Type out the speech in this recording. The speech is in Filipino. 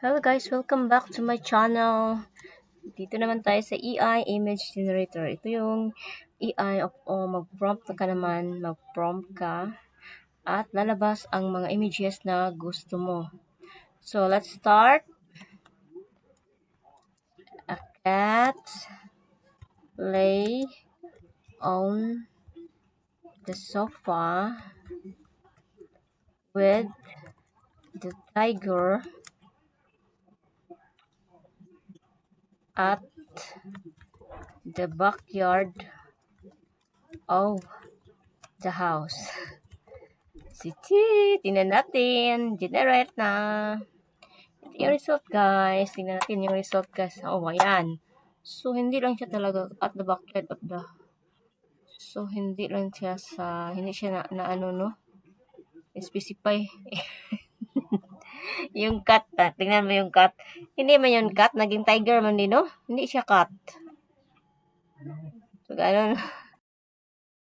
Hello guys, welcome back to my channel. Dito naman tayo sa AI image generator. Ito yung AI mag-prompt ka naman, mag-prompt ka at lalabas ang mga images na gusto mo. So let's start. A cat lay on the sofa with the tiger at the backyard of the house. Tingnan natin. Generate na. Ito yung result, guys. Tingnan natin yung result, guys. Oh, ayan. So, hindi lang siya talaga at the backyard of the... So, hindi lang siya sa... Hindi siya na ano, no? Specify. Yung cat, tingnan mo yung cat. Hindi man yung cat. Naging tiger man din, no? Hindi siya cat. So, ganun.